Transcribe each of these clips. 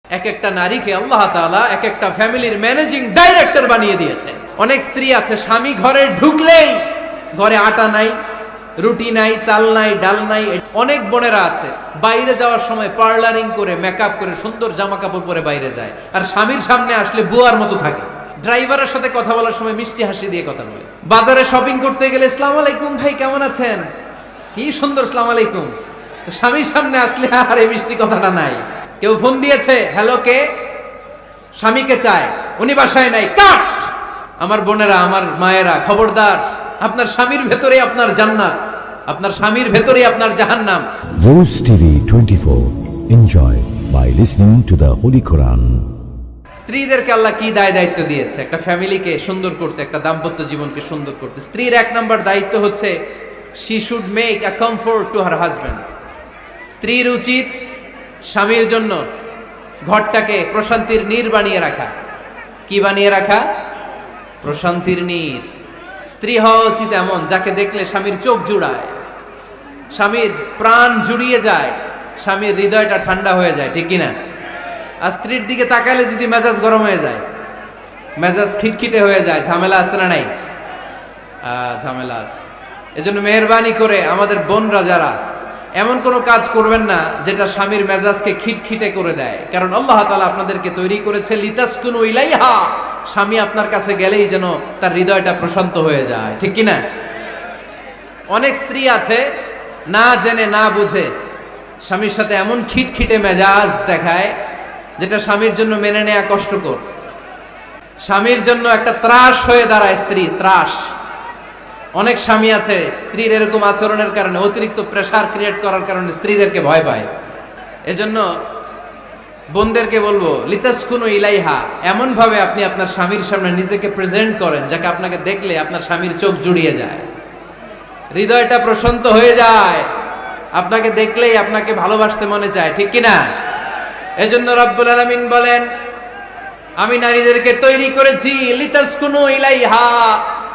এক একটা নারীকে আল্লাহ তাআলা এক একটা ফ্যামিলির ম্যানেজিং ডাইরেক্টর বানিয়ে দিয়েছে। অনেক স্ত্রী আছে স্বামী ঘরে ঢুকলেই ঘরে আটা নাই, রুটি নাই, চাল নাই, ডাল নাই। অনেক বোনেরা আছে বাইরে যাওয়ার সময় পার্লারিং করে মেকআপ করে সুন্দর জামা কাপড় পরে বাইরে যায়, আর স্বামীর সামনে আসলে বুয়ার মতো থাকে। ড্রাইভারের সাথে কথা বলার সময় মিষ্টি হাসি দিয়ে কথা বলে। বাজারে শপিং করতে গেলে আসসালামু আলাইকুম ভাই কেমন আছেন, কি সুন্দর আসসালামু আলাইকুম। স্বামীর সামনে আসলে আর এই মিষ্টি কথাটা নাই। কেউ ফোন দিয়েছে, হ্যালো কে, স্বামীকে চায়, উনি বাসায় নাই, কাট। আমার বোনেরা, আমার মায়েরা, খবরদার, আপনার স্বামীর ভেতরে আপনার জান্নাত, আপনার স্বামীর ভেতরে আপনার জাহান্নাম। Rose TV 24. Enjoy by listening to the Holy Quran. স্ত্রীদেরকে আল্লাহ কি দায়িত্ব দিয়েছে একটা ফ্যামিলিকে সুন্দর করতে, একটা দাম্পত্য জীবনকে সুন্দর করতে। স্ত্রীর এক নাম্বার দায়িত্ব হচ্ছে she should make a comfort to her husband. স্ত্রীর উচিত স্বামীর জন্য ঘরটাকে প্রশান্তির নীড় বানিয়ে রাখা। কি বানিয়ে রাখা? প্রশান্তির নীড়। স্ত্রী হওয়া উচিত এমন যাকে দেখলে স্বামীর চোখ জুড়ায়, স্বামীর প্রাণ জুড়িয়ে যায়, স্বামীর হৃদয়টা ঠান্ডা হয়ে যায়, ঠিক কিনা? আর স্ত্রীর দিকে তাকালে যদি মেজাজ গরম হয়ে যায়, মেজাজ খিটখিটে হয়ে যায়, ঝামেলা আছে না নাই? ঝামেলা আছে। এজন্য মেহেরবানি করে আমাদের বোনরা যারা এমন কোনো কাজ করবেন না যেটা স্বামীর মেজাজকে খিটখিটে করে দেয়, কারণ আল্লাহ তাআলা আপনাদেরকে তৈরি করেছে লিতাসকুনু ইলাইহা, স্বামী আপনার কাছে গেলেই যেন তার হৃদয়টা প্রশান্ত হয়ে যায়, ঠিক কিনা? অনেক স্ত্রী আছে না জেনে না বুঝে স্বামীর সাথে এমন খিটখিটে মেজাজ দেখায় যেটা স্বামীর জন্য মেনে নেওয়া কষ্টকর। স্বামীর জন্য একটা ত্রাস হয়ে দাঁড়ায় স্ত্রী, ত্রাস। অনেক স্বামী আছে স্ত্রীর এরকম আচরণের কারণে, অতিরিক্ত প্রেসার ক্রিয়েট করার কারণে স্ত্রীদেরকে ভয় পায়। এজন্য বোনদেরকে বলবো লিতাসকুনু ইলাইহা, এমন ভাবে আপনি আপনার স্বামীর সামনে নিজেকে প্রেজেন্ট করেন যাকে আপনাকে দেখলে আপনার স্বামীর চোখ জুড়িয়ে যায়, হৃদয়টা প্রশান্ত হয়ে যায়, আপনাকে দেখলেই আপনাকে ভালোবাসতে মনে চায়, ঠিক কিনা? এজন্য রব্বুল আলামিন বলেন আমি নারীদেরকে তৈরি করেছি লিতাসকুনু ইলাইহা,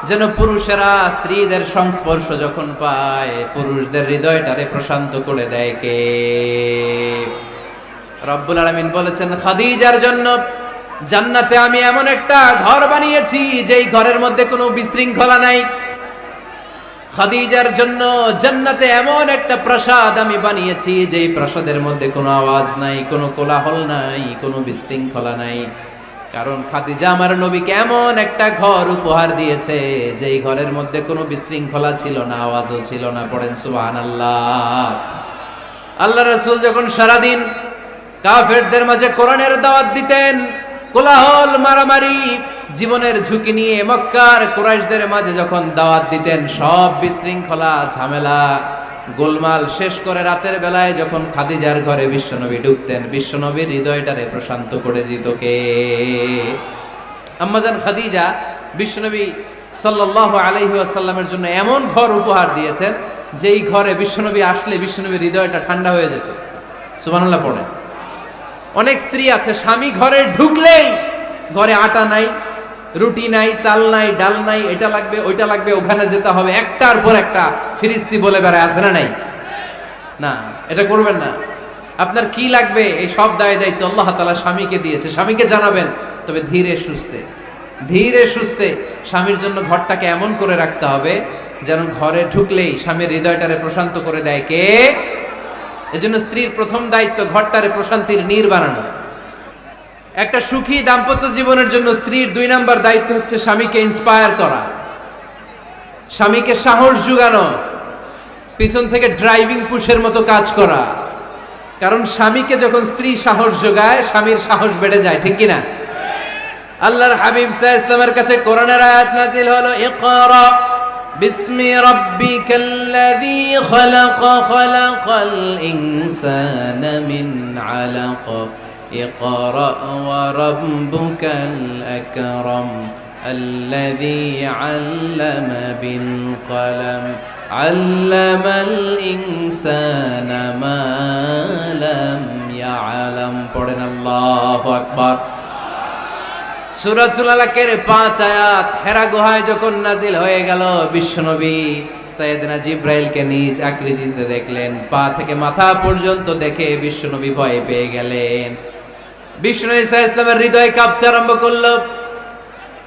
যেন পুরুষেরা স্ত্রীদের সংস্পর্শ যখন পায় পুরুষদের হৃদয়টারে প্রশান্ত করে দেয়। কে? রব্বুল আলামিন বলেছেন খাদিজার জন্য জান্নাতে আমি এমন একটা ঘর বানিয়েছি যেই ঘরের মধ্যে কোনো বিশৃঙ্খলা নাই। খাদিজার জন্য জান্নাতে এমন একটা প্রাসাদ আমি বানিয়েছি যেই প্রাসাদের মধ্যে কোনো আওয়াজ নাই, কোনো কোলাহল নাই, কোনো বিশৃঙ্খলা নাই। কারণ খাদিজা আমার নবীকে এমন একটা ঘর উপহার দিয়েছে যেই ঘরের মধ্যে কোনো বিশৃঙ্খলা ছিল না, আওয়াজও ছিল না। পড়েন সুবহানাল্লাহ। আল্লাহ রাসূল যখন সারাদিন কাফেরদের মাঝে কোরআনের দাওয়াত দিতেন, কোলাহল, মারামারি, জীবনের ঝুঁকি নিয়ে মক্কার কুরাইশদের মাঝে যখন দাওয়াত দিতেন, সব বিশৃঙ্খলা, ঝামেলা, গোলমাল শেষ করে রাতের বেলায় যখন খাদিজার ঘরে বিশ্বনবী ঢুকতেন, বিশ্বনবীর হৃদয়টারে প্রশান্ত করে দিত কে? আম্মাজান খাদিজা বিশ্বনবী সাল্লাল্লাহু আলাইহি ওয়াসাল্লামের জন্য এমন ঘর উপহার দিয়েছেন যেই ঘরে বিশ্বনবী আসলে বিশ্বনবীর হৃদয়টা ঠান্ডা হয়ে যেত। সুবহানাল্লাহ পড়েন। অনেক স্ত্রী আছে স্বামী ঘরে ঢুকলেই ঘরে আটা নাই, রুটি নাই, চাল নাই, ডাল নাই, এটা লাগবে ওইটা লাগবে, ওখানে যেতে হবে, একটার পর একটা ফিরিস্তি বলে বেড়ায়, আছে না নাই? না, এটা করবেন না। আপনার কি লাগবে এই সব দায়িত্ব আল্লাহ তাআলা স্বামীকে দিয়েছে, স্বামীকে জানাবেন। তবে ধীরে সুস্থে, ধীরে সুস্থে স্বামীর জন্য ঘরটাকে এমন করে রাখতে হবে যেন ঘরে ঢুকলেই স্বামীর হৃদয়টারে প্রশান্ত করে দেয় কে? এজন্য স্ত্রীর প্রথম দায়িত্ব ঘরটারে প্রশান্তির নীড় বানানো। একটা সুখী দাম্পত্য জীবনের জন্য স্ত্রীর 2 নাম্বার দায়িত্ব হচ্ছে স্বামীকে ইন্সপায়ার করা, স্বামীকে সাহস জোগানো, পিছন থেকে ড্রাইভিং পুশের মতো কাজ করা। কারণ স্বামীকে যখন স্ত্রী সাহস যোগায় স্বামীর সাহস বেড়ে যায়, ঠিক কিনা? আল্লাহর হাবিব সাল্লাল্লাহু আলাইহি ওয়াসাল্লামের কাছে কোরআনের আয়াত নাযিল হলো, ইকরা বিসমি রাব্বিকাল্লাযী খালাক, খালাকাল ইনসানা মিন আলাক, اقرأ وربك الأكرم الذي علم بالقلم علم الإنسان ما لم يعلم. পড়েন আল্লাহু আকবার। সূরাতুল আলাকের 5 আয়াত হেরা গুহায় যখন নাজিল হয়ে গেল, বিশ্বনবী সাইয়েদনা জিব্রাইলকে নিজ আকৃতিতে দেখলেন, পা থেকে মাথা পর্যন্ত দেখে বিশ্বনবী ভয় পেয়ে গেলেন। বিষ্ণু ঈসা ইসলামের হৃদয় কাঁপতে আরম্ভ করলো।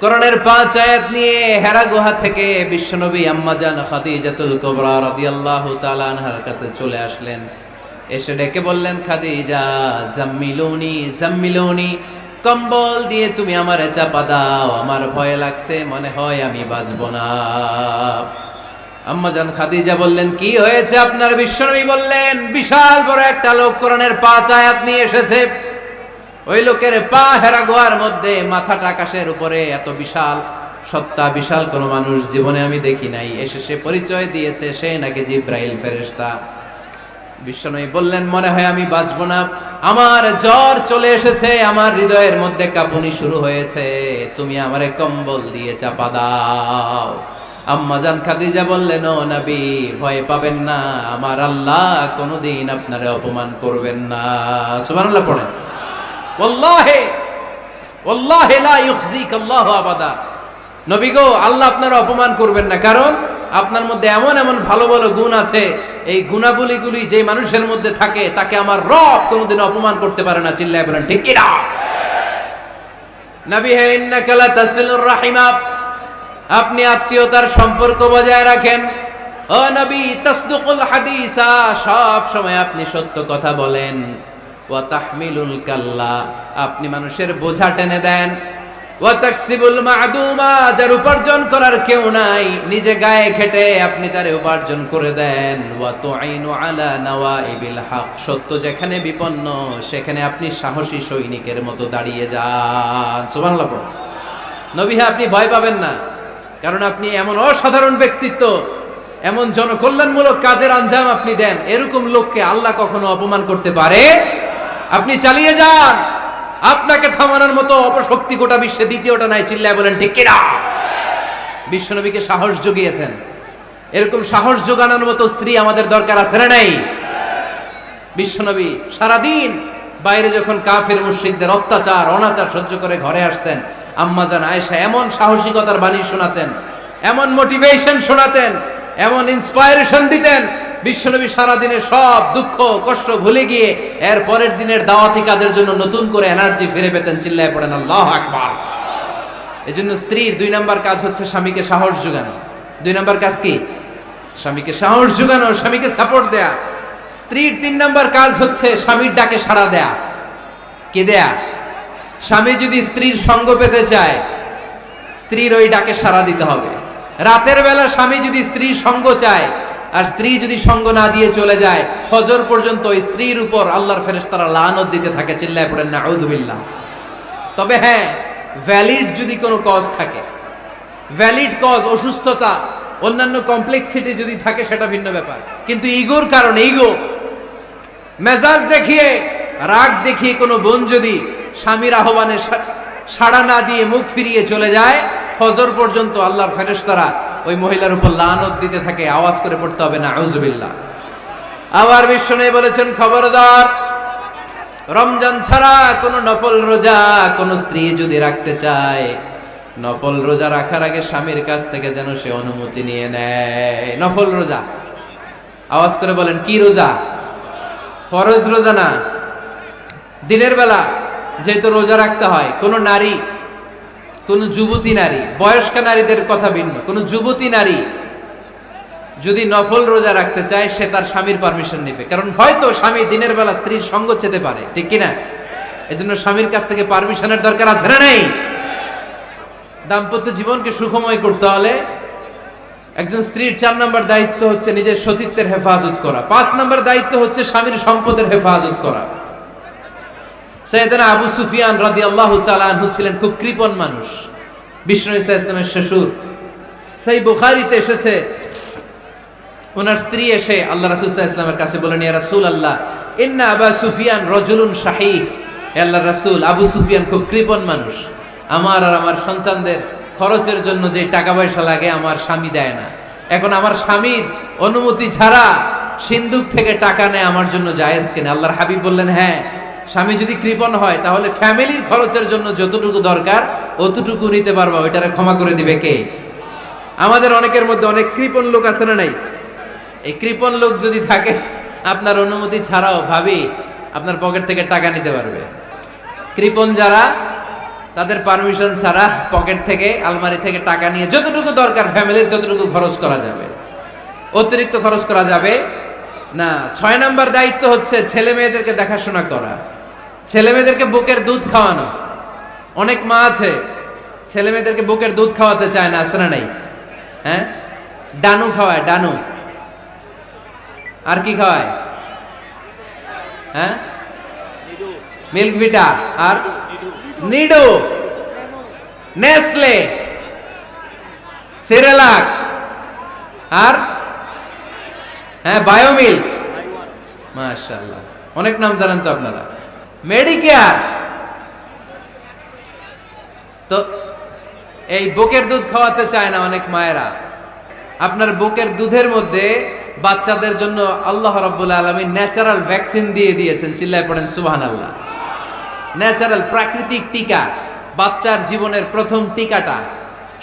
কোরআনের 5 আয়াত নিয়ে হেরা গুহা থেকে বিশ্বনবী আম্মাজান খাদিজাতুল কুবরা রাদিয়াল্লাহু তাআলা আনহার কাছে চলে আসলেন। এসে ডেকে বললেন, খাদিজা জাম্মিলুনি জাম্মিলুনি, কম্বল দিয়ে তুমি আমারে চাপা দাও, আমার ভয় লাগছে, মনে হয় আমি বাঁচবো না। আম্মাজান খাদিজা বললেন, কি হয়েছে আপনার? বিশ্বনবী বললেন, বিশাল বড় একটা লোক কোরআনের 5 আয়াত নিয়ে এসেছে। ওই লোকের পা হেরা গুহার মধ্যে, মাথাটা আকাশের উপরে, এত বিশাল সত্তা, বিশাল কোন মানুষ জীবনে আমি দেখি নাই। এসে সে পরিচয় দিয়েছে সে নাকি জিব্রাইল ফেরেশতা। বিশ্বনবী বললেন, মনে হয় আমি বাঁচবো না, আমার জ্বর চলে এসেছে, আমার হৃদয়ের মধ্যে কাঁপুনি শুরু হয়েছে, তুমি আমারে কম্বল দিয়ে চাপা দাও। আম্মাজান খাদিজা বললেন, ও নবী, ভয় পাবেন না, আমার আল্লাহ কোনোদিন আপনারে অপমান করবেন না। সুবহানাল্লাহ পড়েন। ওয়াল্লাহি ওয়াল্লাহি লা ইউখজিকা আল্লাহু আবাদা। নবী গো, আল্লাহ আপনার অপমান করবেন না, কারণ আপনার মধ্যে এমন এমন ভালো ভালো গুণ আছে, এই গুণাবলীগুলি যে মানুষের মধ্যে থাকে তাকে আমার রব কোনোদিন অপমান করতে পারে না। চিল্লায় বলেন ঠিক কি না? নবী হে, ইন্নাকা লা তাসিলুর রাহিমা, আপনি আত্মীয়তার সম্পর্ক বজায় রাখেন। ও নবী, তাসদুকুল হাদিসা, সব সময় আপনি সত্য কথা বলেন। ওয়া তাহমিলুল কাল্লা, আপনি মানুষের বোঝা টেনে দেন। ওয়া তাকসিবুল মা'দুমা, যার উপার্জন করার কেউ নাই, নিজে গায়ে খেটে আপনি তারে উপার্জন করে দেন। ওয়া তুঈনু আলা নাওয়াইবিল হক, সত্য যেখানে বিপন্ন সেখানে আপনি সাহসী সৈনিকের মতো দাঁড়িয়ে যান। সুবহানাল্লাহ। নবী, আপনি ভয় পাবেন না, কারণ আপনি এমন অসাধারণ ব্যক্তিত্ব, এমন জনকল্যাণমূলক কাজের আঞ্জাম আপনি দেন, এরকম লোককে আল্লাহ কখনো অপমান করতে পারে? আপনি চালিয়ে যান, আপনাকে থামানোর মতো অপশক্তি গোটা বিশ্বে দ্বিতীয়টা নাই। চিল্লায় বলেন ঠিক কিনা? বিশ্বনবীকে সাহস জুগিয়েছেন, এরকম সাহস জোগানোর মতো স্ত্রী আমাদের দরকার আছে না নাই? বিশ্বনবী সারাদিন বাইরে যখন কাফের মুশরিকদের অত্যাচার অনাচার সহ্য করে ঘরে আসতেন, আম্মাজান আয়েশা এমন সাহসিকতার বাণী শোনাতেন, এমন মোটিভেশন শোনাতেন, এমন ইন্সপায়ারেশন দিতেন, বিশ্বনবী সারাদিনের সব দুঃখ কষ্ট ভুলে গিয়ে এর পরের দিনের দাওয়াতি কাজের জন্য নতুন করে এনার্জি ফিরে পেতেন। চিল্লায় পড়েন আল্লাহু আকবার। এজন্য স্ত্রীর 2 নাম্বার কাজ হচ্ছে স্বামীকে সাহস জোগানো। 2 নাম্বার কাজ কি? স্বামীকে সাহস জোগানো, স্বামীকে সাপোর্ট দেয়া। স্ত্রীর 3 নাম্বার কাজ হচ্ছে স্বামীর ডাকে সাড়া দেয়া। কি দেয়া? স্বামী যদি স্ত্রীর সঙ্গ পেতে চায়, স্ত্রীর ওই ডাকে সাড়া দিতে হবে। রাতের বেলা স্বামী যদি স্ত্রীর সঙ্গ চায়, আর স্ত্রী যদি সঙ্গ না দিয়ে চলে যায়, ফজর পর্যন্ত স্ত্রীর উপর আল্লাহর ফেরেশতারা লানত দিতে থাকে। চিল্লায় পড়েন নাউযু বিল্লাহ। তবে হ্যাঁ, ভ্যালিড যদি কোনো কজ থাকে, ভ্যালিড কজ, অসুস্থতা, অন্যান্য কমপ্লেক্সিটি যদি থাকে সেটা ভিন্ন ব্যাপার। কিন্তু ইগোর কারণে, ইগো, মেজাজ দেখিয়ে, রাগ দেখিয়ে কোনো বোন যদি স্বামীর আহ্বানে সাড়া না দিয়ে মুখ ফিরিয়ে চলে যায়, ফজর পর্যন্ত আল্লাহর ফেরেশতারা ওই মহিলার উপর লানত দিতে থাকে। আওয়াজ করে পড়তে হবে নাউযু বিল্লাহ। আবার বিশ্বনবী বলেছেন, খবরদার, রমজান ছাড়া কোনো নফল রোজা কোনো স্ত্রী যদি রাখতে চায়, নফল রোজা রাখার আগে স্বামীর কাছ থেকে যেন সে অনুমতি নিয়ে নেয়। নফল রোজা, আওয়াজ করে বলেন কি রোজা? ফরজ রোজা না। দিনের বেলা যেহেতু রোজা রাখতে হয়, কোন নারী, কোন যুবতী নারী, বয়স্ক নারীদের কথা ভিন্ন, কোন যুবতী নারী যদি নফল রোজা রাখতে চায়, সে তার স্বামীর পারমিশন নেবে। কারণ হয়তো স্বামী দিনের বেলা স্ত্রীর সঙ্গ চেতে পারে, ঠিক কিনা? এজন্য স্বামীর কাছ থেকে পারমিশনের দরকার আছে না নাই? দাম্পত্য জীবনকে সুখময় করতে হলে একজন স্ত্রীর 4 নম্বর দায়িত্ব হচ্ছে নিজের সতীত্বের হেফাজত করা। 5 নম্বর দায়িত্ব হচ্ছে স্বামীর সম্পদের হেফাজত করা। সাইয়েদনা আবু সুফিয়ান রাদিয়াল্লাহু তাআলা আনহু ছিলেন খুব কৃপণ মানুষ, বিষ্ণু ঈসা ইসলামের শ্বশুর। সেই বুখারীতে এসেছে, ওনার স্ত্রী এসে আল্লাহ রাসূল সাল্লাল্লাহু আলাইহি ওয়াসাল্লামের কাছে বলেন, ইয়া রাসূলুল্লাহ, ইন্না আবু সুফিয়ান রাজুলুন শাহী। হে আল্লাহর রাসূল, আবু সুফিয়ান খুব কৃপণ মানুষ, আমার আর আমার সন্তানদের খরচের জন্য যে টাকা পয়সা লাগে আমার স্বামী দেয় না। এখন আমার স্বামীর অনুমতি ছাড়া সিন্দুক থেকে টাকা নেয় আমার জন্য জায়েজ কিনা? আল্লাহর হাবিব বললেন, হ্যাঁ, স্বামী যদি কৃপণ হয় তাহলে ফ্যামিলির খরচের জন্য যতটুকু দরকার অতটুকু নিতে পারবা, ওইটারে ক্ষমা করে দিবে কে? আমাদের অনেকের মধ্যে অনেক কৃপণ লোক আছে না নাই? এই কৃপণ লোক যদি থাকে, আপনার অনুমতি ছাড়াও ভাবি আপনার পকেট থেকে টাকা নিতে পারবে। কৃপণ যারা, তাদের পারমিশন ছাড়া পকেট থেকে আলমারি থেকে টাকা নিয়ে যতটুকু দরকার ফ্যামিলির ততটুকু খরচ করা যাবে, অতিরিক্ত খরচ করা যাবে না। 6 নাম্বার দায়িত্ব হচ্ছে ছেলে মেয়েদেরকে দেখাশোনা করা, ছেলে মেয়েদেরকে বুকের দুধ খাওয়ানো। অনেক মা আছে ছেলে মেয়েদেরকে বুকের দুধ খাওয়াতে চায় না, আছে না নাই? হ্যাঁ, ডানু খাওয়ায়, ডানু। আর কি খাওয়ায়? হ্যাঁ, মিল্ক ভিটা, আর নিডো, নেসলে, সেরেলাক, আর হ্যাঁ বায়োমিল্ক। মাশাআল্লাহ, অনেক নাম জানেন তো আপনারা। মেডিকেয়ার। তো এই বুকের দুধ খাওয়াতে চায় না অনেক মায়েরা। আপনার বুকের দুধের মধ্যে বাচ্চাদের জন্য আল্লাহ রাব্বুল আলামিন ন্যাচারাল ভ্যাকসিন দিয়ে দিয়েছেন। চিল্লায় পড়েন সুবহানাল্লাহ। ন্যাচারাল, প্রাকৃতিক টিকা। বাচ্চার জীবনের প্রথম টিকাটা,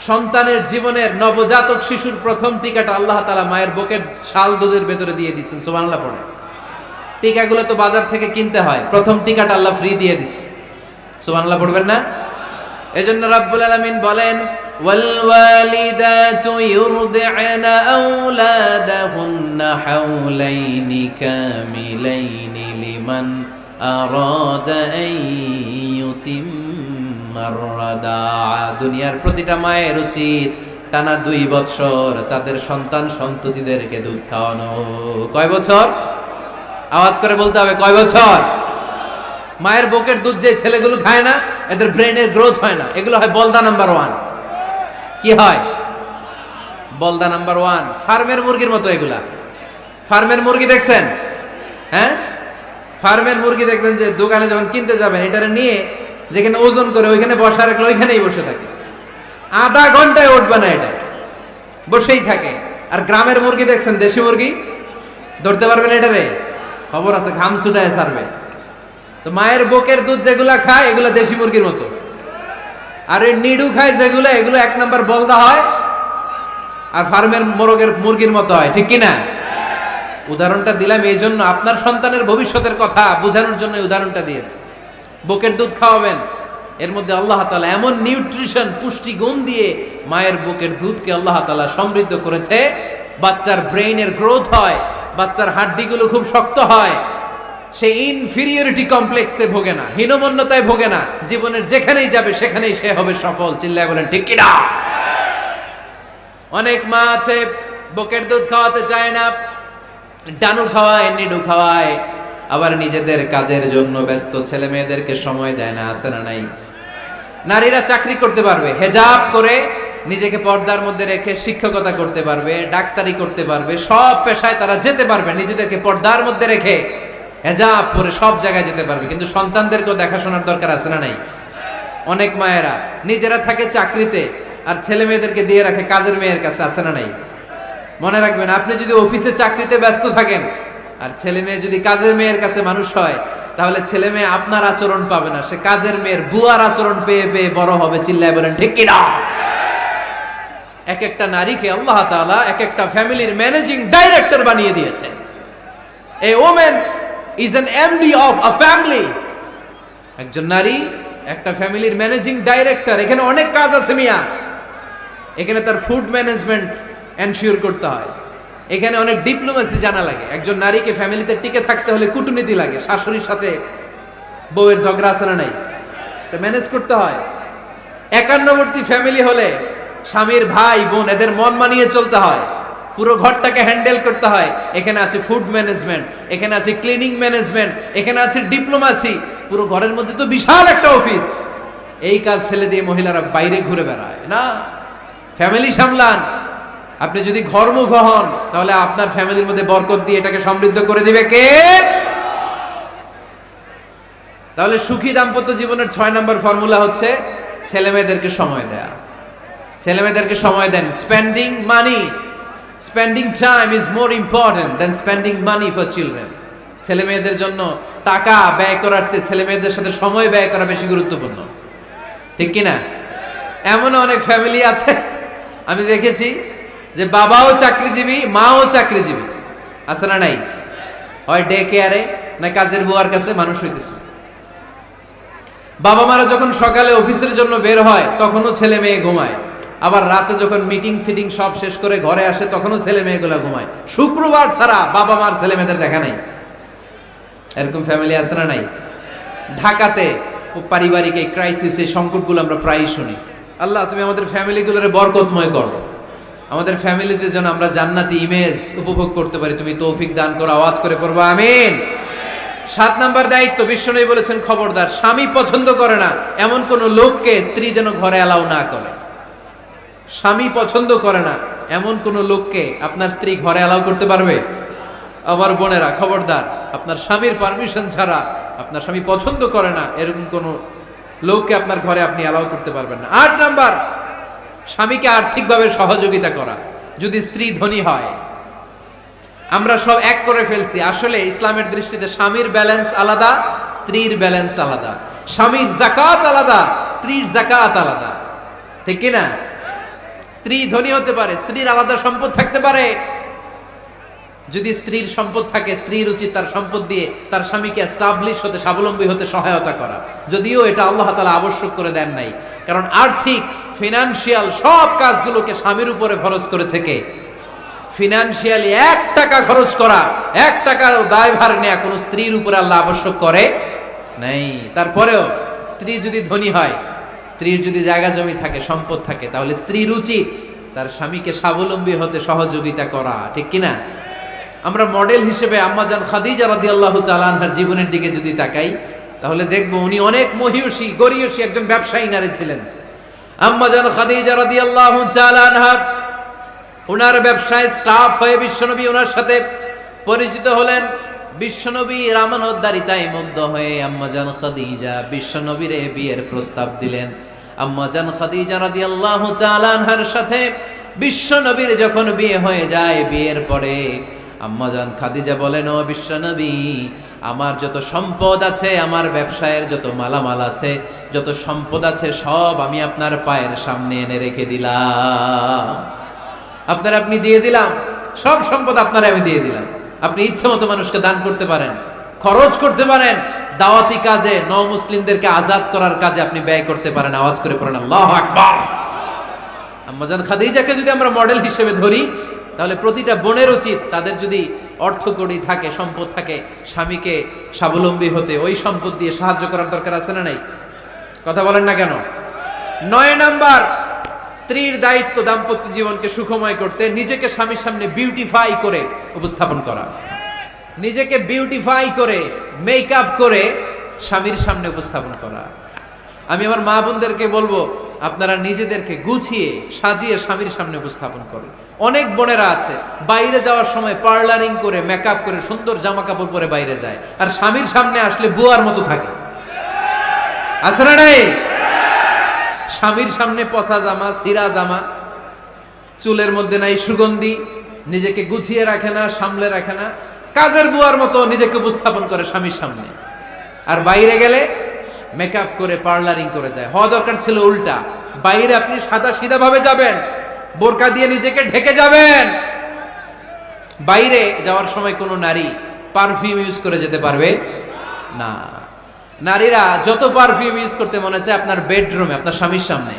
সন্তানের জীবনের নবজাতক শিশুর প্রথম টিকাটা আল্লাহ তাআলা মায়ের বুকের শাল দুধের ভেতরে দিয়ে দিয়েছেন। সুবহানাল্লাহ পড়ে। টিকাগুলো তো বাজার থেকে কিনতে হয়, প্রথম টিকাটা আল্লাহ ফ্রি দিয়ে দিয়েছে। সুবহানাল্লাহ পড়বেন না? এজন্য রাব্বুল আলামিন বলেন, ওয়াল ওয়ালিদাতু ইউরদি'না আওলাদাহুন্না হাওলাইনি কামিলাইনি লিমান আরাদা আন ইউতিম্মার রাদা'a। দুনিয়ার প্রতিটা মায়ের উচিত টানা 2 বছর তাদের সন্তান সন্ততিদেরকে দুধ খাওয়ানো। কয় বছর? আওয়াজ করে বলতে হবে, কয় বছর? মায়ের বুকের দুধ যে ছেলেগুলো খায় না, এদের ব্রেনের গ্রোথ হয় না। এগুলো হয় বলদা নাম্বার 1। কি হয়? বলদা নাম্বার 1। ফার্মের মুরগির মতো এগুলা। ফার্মের মুরগি দেখছেন? হ্যাঁ, ফার্মের মুরগি দেখবেন যে দোকানে যখন কিনতে যাবেন, এটারে নিয়ে যেখানে ওজন করে ওইখানে বসা রাখলে ওইখানেই বসে থাকে। আধা ঘন্টায় উঠবে না, এটা বসেই থাকে। আর গ্রামের মুরগি দেখছেন, দেশি মুরগি, ধরতে পারবেন এটারে? খবর আছে, ঘাম ছুটায় ছাড়বে। তো মায়ের বুকের দুধ যেগুলা খায় এগুলো দেশি মুরগির মতো। আর এই নিডু খায় যেগুলো, এগুলো 1 নাম্বার বলদা হয়, আর ফার্মের মুরগির মতো হয়। ঠিক কিনা? উদাহরণটা দিলাম এই জন্য, আপনার সন্তানের ভবিষ্যতের কথা বোঝানোর জন্য উদাহরণটা দিয়েছি। বুকের দুধ খাওয়াবেন, এর মধ্যে আল্লাহ তাআলা এমন নিউট্রিশন, পুষ্টি গুণ দিয়ে মায়ের বুকের দুধকে আল্লাহ তাআলা সমৃদ্ধ করেছে। বাচ্চার ব্রেইনের গ্রোথ হয়, বাচ্চার হাড্ডিগুলো খুব শক্ত হয়, সে ইনফিরিয়রিটি কমপ্লেক্সে ভোগে না, হীনমন্যতায় ভোগে না। জীবনের যেখানেই যাবে সেখানেই সে হবে সফল। চিল্লায় বলেন ঠিক কিনা? অনেক মা আছে বুকের দুধ খাওয়াতে চায় না, ডানু খাওয়ায়, নিডু খাওয়ায়, আবার নিজেদের কাজের জন্য ব্যস্ত, ছেলে মেয়েদেরকে সময় দেয় না। আছে না নাই? নারীরা চাকরি করতে পারবে, হেজাব করে নিজেকে পর্দার মধ্যে রেখে শিক্ষকতা করতে পারবে, ডাক্তারি করতে পারবে, সব পেশায় তারা যেতে পারবে, নিজেদেরকে পর্দার মধ্যে রেখে হেজাব পরে সব জায়গায় যেতে পারবে। কিন্তু সন্তানদেরকেও দেখাশোনার দরকার আছে না নাই? অনেক মায়েরা নিজেরা থাকে চাকরিতে আর ছেলে মেয়েদেরকে দিয়ে রাখে কাজের মেয়ের কাছে। আছে না নাই? মনে রাখবেন, আপনি যদি অফিসে চাকরিতে ব্যস্ত থাকেন আর ছেলে মেয়ে যদি কাজের মেয়ের কাছে মানুষ হয়, তাহলে ছেলে মেয়ে আপনার আচরণ পাবে না, সে কাজের মেয়ের বুয়ার আচরণ পেয়ে পেয়ে বড় হবে। চিল্লায় বলেন ঠিক কিনা? এক একটা নারীকে আল্লাহ তাআলা এক একটা ফ্যামিলির ম্যানেজিং ডাইরেক্টর বানিয়ে দিয়েছে। A woman is an MD of a family. একজন নারী একটা ফ্যামিলির ম্যানেজিং ডাইরেক্টর। এখানে অনেক কাজ আছে মিয়া। এখানে তার ফুড ম্যানেজমেন্ট এনশিওর করতে হয়, এখানে অনেক ডিপ্লোমেসি জানা লাগে। একজন নারীকে ফ্যামিলিতে টিকে থাকতে হলে কূটনীতি লাগে, শাশুড়ির সাথে বউয়ের ঝগড়া আছে না নাই, এটা ম্যানেজ করতে হয়। একান্নবর্তী ফ্যামিলি হলে স্বামীর ভাই বোন এদের মন মানিয়ে চলতে হয়, পুরো ঘরটাকে হ্যান্ডেল করতে হয়। এখানে আছে ফুড ম্যানেজমেন্ট, এখানে আছে ক্লিনিং ম্যানেজমেন্ট, এখানে আছে ডিপ্লোমাসি। পুরো ঘরের মধ্যে তো বিশাল একটা অফিস। এই কাজ ফেলে দিয়ে মহিলারা বাইরে ঘুরে বেড়ায় না। ফ্যামিলি সামলান। আপনি যদি ঘরমুখ হন তাহলে আপনার ফ্যামিলির মধ্যে বরকত দিয়ে এটাকে সমৃদ্ধ করে দিবে কে? তাহলে সুখী দাম্পত্য জীবনের 6 নম্বর ফর্মুলা হচ্ছে ছেলে মেয়েদেরকে সময় দেয়া। ছেলে মেয়েদেরকে সময় দেন। Spending money, spending time is more important than spending money for children. ছেলে মেয়েদের জন্য টাকা ব্যয় করার চেয়ে ছেলে মেয়েদের সাথে সময় ব্যয় করা বেশি গুরুত্বপূর্ণ। ঠিক কিনা? এমন অনেক ফ্যামিলি আছে আমি দেখেছি যে বাবাও চাকরিজীবী, মাও চাকরিজীবী। আছে না নাই? হয় ডে কেয়ারে না কাজের বুয়ার কাছে মানুষ হইতেছে। বাবা মারা যখন সকালে অফিসের জন্য বের হয় তখনও ছেলে মেয়ে ঘুমায়, আবার রাতে যখন মিটিং সিটিং সব শেষ করে ঘরে আসে তখনও ছেলে মেয়েগুলো ঘুমায়। শুক্রবার ছাড়া বাবা মার ছেলে মেয়েদের দেখা নাই। এরকম ফ্যামিলি আছে না নাই? ঢাকাতে পারিবারিক এই ক্রাইসিস, এই সংকটগুলো আমরা প্রায়ই শুনি। আল্লাহ তুমি আমাদের ফ্যামিলিগুলোরে বরকতময় করো, আমাদের ফ্যামিলিতে যেন আমরা জান্নাতি ইমেজ উপভোগ করতে পারি, তুমি তৌফিক দান করো। আওয়াজ করে পড়বো আমিন। 7 নাম্বার দায়িত্ব, বিশ্বনবী বলেছেন খবরদার, স্বামী পছন্দ করে না এমন কোন লোককে স্ত্রী যেন ঘরে অ্যালাউ না করে। স্বামী পছন্দ করে না এমন কোন লোককে আপনার স্ত্রী ঘরে অ্যালাউ করতে পারবে? আমার বোনেরা খবরদার, আপনার স্বামীর পারমিশন ছাড়া, আপনার স্বামী পছন্দ করে না এরকম কোন লোককে আপনার ঘরে আপনি অ্যালাউ করতে পারবেন না। 8 নাম্বার, স্বামীকে আর্থিকভাবে সহযোগিতা করা। যদি স্ত্রী ধনী হয়, আমরা সব এক করে ফেলছি, আসলে ইসলামের দৃষ্টিতে স্বামীর ব্যালেন্স আলাদা, স্ত্রীর ব্যালেন্স আলাদা। স্বামীর যাকাত আলাদা, স্ত্রীর যাকাত আলাদা, ঠিক কি না? স্ত্রী ধনী হতে পারে, স্ত্রীর আলাদা সম্পদ থাকতে পারে। যদি স্ত্রীর সম্পদ থাকে, স্ত্রীর উচিত তার সম্পদ দিয়ে তার স্বামীকে এস্টাবলিশ হতে, স্বাবলম্বী হতে সহায়তা করা। যদিও এটা আল্লাহ তাআলা আবশ্যক করে দেন নাই, কারণ আর্থিক ফিনান্সিয়াল সব কাজগুলোকে স্বামীর উপরে ফরজ করেছে কে? ফিনান্সিয়ালি 1 টাকা খরচ করা, 1 টাকার দায়ভার নেওয়া কোন স্ত্রীর উপরে আল্লাহ আবশ্যক করে নাই। তারপরেও স্ত্রী যদি ধনী হয়, স্ত্রীর যদি জায়গা জমি থাকে, সম্পদ থাকে, তাহলে স্ত্রীর উচিত তার স্বামীকে স্বাবলম্বী হতে সহযোগিতা করা, ঠিক কিনা? আমরা মডেল হিসেবে আম্মাজান খাদিজা রাদিয়াল্লাহু তাআলা আনহার জীবনের দিকে যদি তাকাই, তাহলে দেখব উনি অনেক মহিয়সী গরিয়সী একজন ব্যবসায়ী নারী ছিলেন। আম্মাজান খাদিজা রাদিয়াল্লাহু তাআলা আনহা ওনার ব্যবসায় স্টাফ হয়ে বিশ্বনবী ওনার সাথে পরিচিত হলেন। বিশ্বনবী আমানতদারিতায় মুগ্ধ হয়ে আম্মাজান খাদিজা বিশ্বনবীর বিয়ের প্রস্তাব দিলেন। আম্মাজান খাদিজা রাদিয়াল্লাহু তাআলা আনহার সাথে বিশ্বনবীর যখন বিয়ে হয়ে যায়, বিয়ের পরে আম্মাজান খাদিজা বলেন, ও বিশ্বনবী, আমার যত সম্পদ আছে, আমার ব্যবসায়ের যত মালামাল আছে, যত সম্পদ আছে, সব আমি আপনার পায়ের সামনে এনে রেখে দিলাম। আপনি দিয়ে দিলাম, সব সম্পদ আপনার আমি দিয়ে দিলাম। আপনি ইচ্ছে মতো মানুষকে দান করতে পারেন, খরচ করতে পারেন, দাওয়াতি কাজে, মুসলিমদেরকে আজাদ করার কাজে আপনি ব্যয় করতে পারেন। আওয়াজ করে পড়েন আল্লাহু আকবার। আম্মাজান খাদিজাকে যদি আমরা মডেল হিসেবে ধরি, তাহলে প্রতিটা বোনের উচিত তাদের যদি অর্থকড়ি থাকে, সম্পদ থাকে, স্বামীকে স্বাবলম্বী হতে ওই সম্পদ দিয়ে সাহায্য করার দরকার আছে না নাই? কথা বলেন না কেন? 9 নাম্বার, স্ত্রীর দায়িত্ব দাম্পত্য জীবনকে সুখময় করতে নিজেকে স্বামীর সামনে বিউটিফাই করে উপস্থাপন করা। নিজেকে বিউটিফাই করে, মেকআপ করে স্বামীর সামনে উপস্থাপন করা। আমি আমার মা বোনদেরকে বলবো, আপনারা নিজেদেরকে গুছিয়ে সাজিয়ে স্বামীর সামনে উপস্থাপন করুন। অনেক বোনেরা আছে বাইরে যাওয়ার সময় পার্লারিং করে, মেকআপ করে, সুন্দর জামা কাপড় পরে বাইরে যায়, আর স্বামীর সামনে আসলে বুয়ার মতো থাকে। আছে না নাই? স্বামীর সামনে পচা জামা, ছিঁড়া জামা, চুলের মধ্যে নাই সুগন্ধি, নিজেকে গুছিয়ে রাখে না, সামলে রাখে না, কাজের বুয়ার মতো নিজেকে উপস্থাপন করে স্বামীর সামনে। আর বাইরে গেলে মেকআপ করে, পার্লারিং করে যায়। হওয়া দরকার ছিল উল্টা, বাইরে আপনি সাদা সিধা ভাবে যাবেন, বোরকা দিয়ে নিজেকে ঢেকে যাবেন। বাইরে যাওয়ার সময় কোনো নারী পারফিউম ইউজ করে যেতে পারবে না। নারীরা যত পারফিউম ইউজ করতে মনে চায় আপনার বেডরুমে, আপনার স্বামীর সামনে,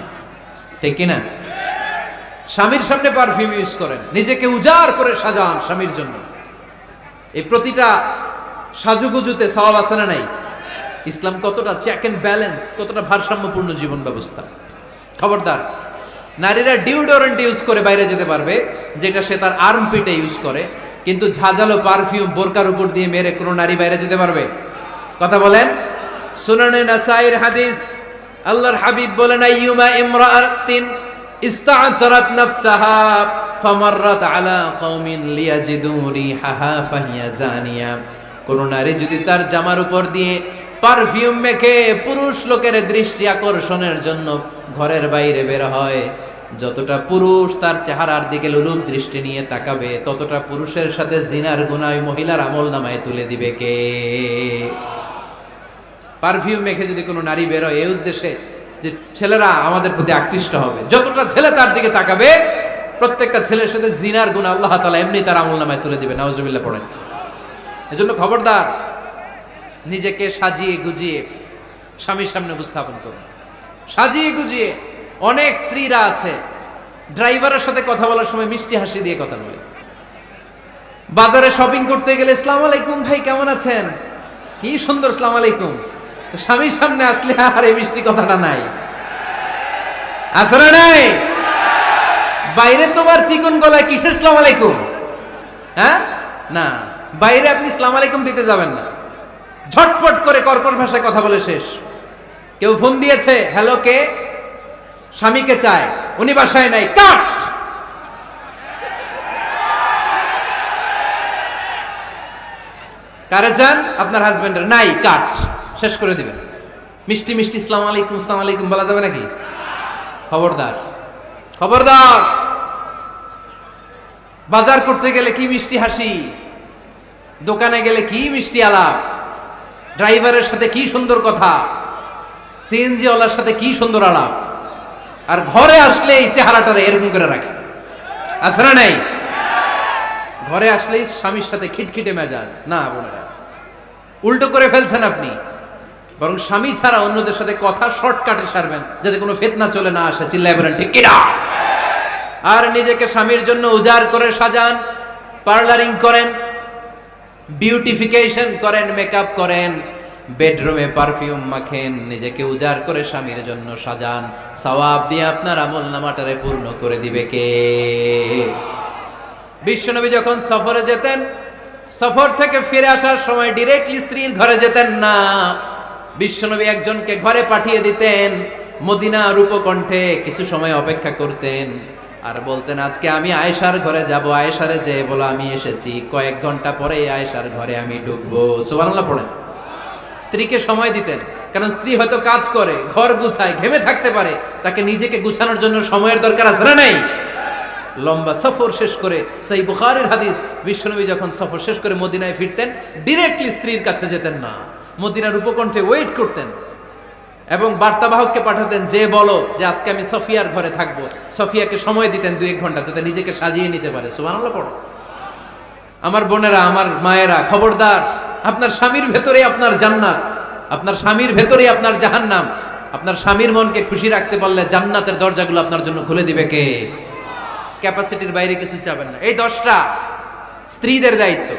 ঠিক কিনা? স্বামীর সামনে পারফিউম ইউজ করেন, নিজেকে উজাড় করে সাজান স্বামীর জন্য। এই প্রতিটা সাজুগুজুতে সওয়াব আছে না নাই? ইসলাম কতটা চেক এন্ড ব্যালেন্স, কতটা ভারসাম্যপূর্ণ জীবন ব্যবস্থা। খবরদার, নারীরা ডিওডোরেন্ট ইউজ করে বাইরে যেতে পারবে, যেটা সে তার আর্মপিটে ইউজ করে, কিন্তু ঝাঁঝালো পারফিউম বোরকার উপর দিয়ে মেরে কোনো নারী বাইরে যেতে পারবে? কথা বলেন। সুনানে নাসাইর হাদিস, আল্লাহর হাবিব বলেন, আইয়ুমা ইমরাআতিন ইস্তা'তারাত নাফসাহা ফামাররাত আলা কওমিন লিয়াজিদু রিহাহা ফাহিয়া জানিয়া। কোন নারী যদি তার জামার উপর দিয়ে পারফিউম মেখে পুরুষ লোকের দৃষ্টি আকর্ষণের জন্য ঘরের বাইরে বের হয়, যতটা পুরুষ তার চেহারার দিকে লোলুপ দৃষ্টি নিয়ে তাকাবে, ততটা পুরুষের সাথে জিনার গুনাহ মহিলার আমলনামায় তুলে দিবে কে? পারফিউম মেখে যদি কোনো নারী বের হয় এই উদ্দেশ্যে যে ছেলেরা আমাদের প্রতি আকৃষ্ট হবে, যতটা ছেলে তার দিকে তাকাবে, প্রত্যেকটা ছেলের সাথে জিনার গুনাহ আল্লাহ তাআলা এমনি তার আমলনামায় তুলে দিবে। নাউজুবিল্লাহ পড়েন। এজন্য খবরদার, নিজেকে সাজিয়ে গুজিয়ে স্বামীর সামনে উপস্থাপন করুন সাজিয়ে গুজিয়ে। অনেক স্ত্রীরা আছে ড্রাইভারের সাথে কথা বলার সময় মিষ্টি হাসি দিয়ে কথা বলে। বাজারে শপিং করতে গেলে আসসালামু আলাইকুম ভাই কেমন আছেন, কি সুন্দর আসসালামু আলাইকুম। তো স্বামীর সামনে আসলে আর এই মিষ্টি কথাটা নাই, আছে না নাই? বাইরে তোমার চিকন গলায় কিসের আসসালামু আলাইকুম, হ্যাঁ না, বাইরে আপনি আসসালামু আলাইকুম দিতে যাবেন না, ঝটপট করে কর্কশ ভাষায় কথা বলে শেষ। কেউ ফোন দিয়েছে, হ্যালো কে, স্বামীকে চায়, উনি বাসায় নাই, কাট। কারে চান? আপনার হাজবেন্ডের, নাই, কাট, শেষ করে দিবেন। মিষ্টি মিষ্টি আসসালামু আলাইকুম আসসালামু আলাইকুম বলা যাবে নাকি? খবরদার, খবরদার। বাজার করতে গেলে কি মিষ্টি হাসি, দোকানে গেলে কি মিষ্টি আলাপ, ড্রাইভারের সাথে কি সুন্দর কথা, সিএনজি ওয়ালার সাথে কি সুন্দর আলাপ, আর ঘরে আসলে এই চেহারাটারে এরকম করে রাখে, আছে না নাই? ঘরে আসলেই স্বামীর সাথে খিটখিটে মেজাজ, না বোনেরা, উল্টো করে ফেলছেন আপনি। বরং স্বামী ছাড়া অন্যদের সাথে কথা শর্টকাটে সারবেন, যাতে কোনো ফিতনা চলে না আসে। চিল্লায় বলেন ঠিক কিনা? আর নিজেকে স্বামীর জন্য উজাড় করে সাজান, পার্লারিং করেন, বিউটিফিকেশন করেন, মেকআপ করেন, বেডরুমে পারফিউম মাখেন, নিজেকে উজাড় করে স্বামীর জন্য সাজান। সওয়াব দিয়ে আপনার আমল নামাটারে পূর্ণ করে দিবে কে? বিশ্বনবী যখন সফরে যেতেন, সফর থেকে ফিরে আসার সময় ডিরেক্টলি স্ত্রীর ঘরে যেতেন না। বিশ্বনবী একজনকে ঘরে পাঠিয়ে দিতেন, মদিনার উপকণ্ঠে কিছু সময় অপেক্ষা করতেন, আর বলতেন আজকে আমি আয়েশার ঘরে যাব, আয়েশারে যে বলো আমি এসেছি, কয়েক ঘন্টা পরে আয়েশার ঘরে আমি ঢুকবো। সুবহানাল্লাহ পড়েন। স্ত্রীকে সময় দিতেন, কারণ স্ত্রী হয়তো কাজ করে, ঘর গুছায়, ঘেমে থাকতে পারে, তাকে নিজেকে গুছানোর জন্য সময়ের দরকার আছে না নাই? লম্বা সফর শেষ করে, সেই বুখারীর হাদিস, বিশ্বনবী যখন সফর শেষ করে মদিনায় ফিরতেন, ডিরেক্টলি স্ত্রীর কাছে যেতেন না, মদিনার উপকণ্ঠে ওয়েট করতেন এবং বার্তাবাহককে পাঠাতেন, যে বলো যে আজকে আমি সফিয়ার ঘরে থাকবো। সফিয়াকে সময় দিতেন 2-1 ঘন্টা, যাতে নিজেকে সাজিয়ে নিতে পারে। সুবহানাল্লাহ পড়ো। আমার বোনেরা, আমার মায়েরা, খবরদার, আপনার স্বামীর ভেতরে আপনার জান্নাত, আপনার স্বামীর ভেতরে আপনার জাহান্নাম। আপনার স্বামীর মনকে খুশি রাখতে পারলে জান্নাতের দরজাগুলো আপনার জন্য খুলে দিবে কে? ক্যাপাসিটির বাইরে কিছু চাবেন না। এই 10টা স্ত্রীদের দায়িত্ব।